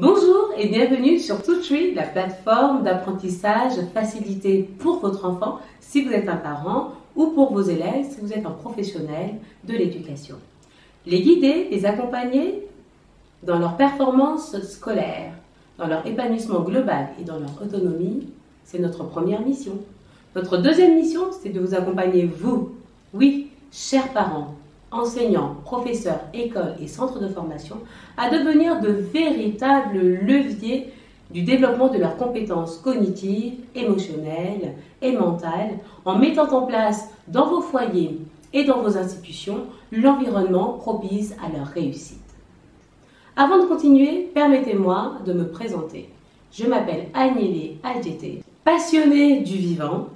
Bonjour et bienvenue sur Tutory, la plateforme d'apprentissage facilité pour votre enfant si vous êtes un parent ou pour vos élèves si vous êtes un professionnel de l'éducation. Les guider, les accompagner dans leur performance scolaire, dans leur épanouissement global et dans leur autonomie, c'est notre première mission. Notre deuxième mission, c'est de vous accompagner, vous, oui, chers parents, enseignants, professeurs, écoles et centres de formation, à devenir de véritables leviers du développement de leurs compétences cognitives, émotionnelles et mentales, en mettant en place dans vos foyers et dans vos institutions l'environnement propice à leur réussite. Avant de continuer, permettez-moi de me présenter. Je m'appelle Agnelé Adjeté, passionnée du vivant,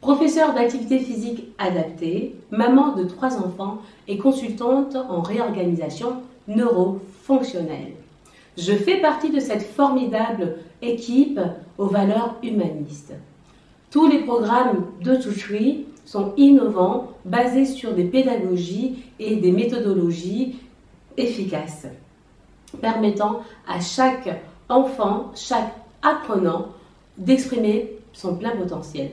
professeure d'activité physique adaptée, maman de 3 enfants et consultante en réorganisation neurofonctionnelle. Je fais partie de cette formidable équipe aux valeurs humanistes. Tous les programmes de Tutory sont innovants, basés sur des pédagogies et des méthodologies efficaces, permettant à chaque enfant, chaque apprenant d'exprimer son plein potentiel.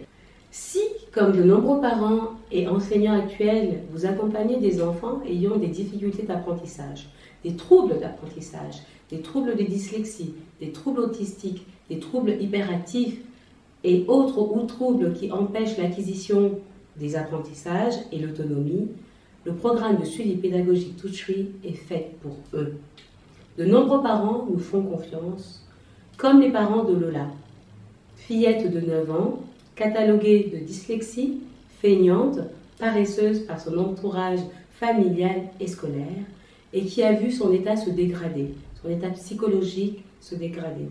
Si, comme de nombreux parents et enseignants actuels, vous accompagnez des enfants ayant des difficultés d'apprentissage, des troubles d'apprentissage, des troubles de dyslexie, des troubles autistiques, des troubles hyperactifs et autres ou troubles qui empêchent l'acquisition des apprentissages et l'autonomie, le programme de suivi pédagogique Tutory est fait pour eux. De nombreux parents nous font confiance, comme les parents de Lola, fillette de 9 ans, cataloguée de dyslexie, feignante, paresseuse par son entourage familial et scolaire, et qui a vu son état se dégrader, son état psychologique se dégrader.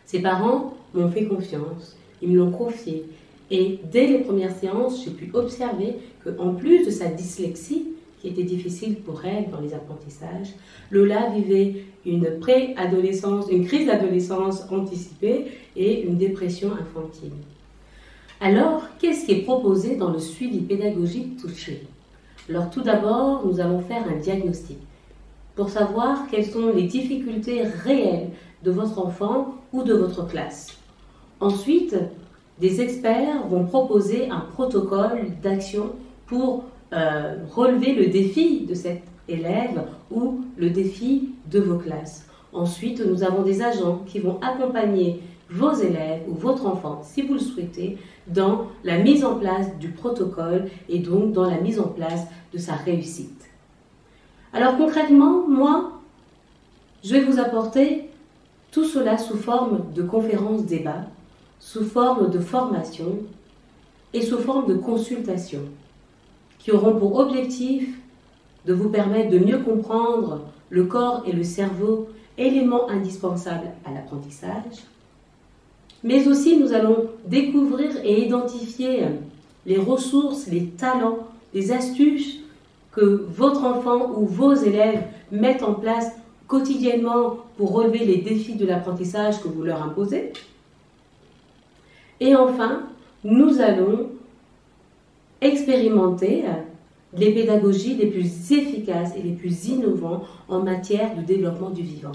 Ses parents m'ont fait confiance, ils me l'ont confié, et dès les premières séances, j'ai pu observer qu'en plus de sa dyslexie, qui était difficile pour elle dans les apprentissages, Lola vivait une préadolescence, une crise d'adolescence anticipée et une dépression infantile. Alors, qu'est-ce qui est proposé dans le suivi pédagogique Tutory? Alors, tout d'abord, nous allons faire un diagnostic pour savoir quelles sont les difficultés réelles de votre enfant ou de votre classe. Ensuite, des experts vont proposer un protocole d'action pour relever le défi de cet élève ou le défi de vos classes. Ensuite, nous avons des agents qui vont accompagner vos élèves ou votre enfant, si vous le souhaitez, dans la mise en place du protocole et donc dans la mise en place de sa réussite. Alors concrètement, moi, je vais vous apporter tout cela sous forme de conférences-débats, sous forme de formation et sous forme de consultation, qui auront pour objectif de vous permettre de mieux comprendre le corps et le cerveau, éléments indispensables à l'apprentissage. Mais aussi, nous allons découvrir et identifier les ressources, les talents, les astuces que votre enfant ou vos élèves mettent en place quotidiennement pour relever les défis de l'apprentissage que vous leur imposez. Et enfin, nous allons expérimenter les pédagogies les plus efficaces et les plus innovantes en matière de développement du vivant.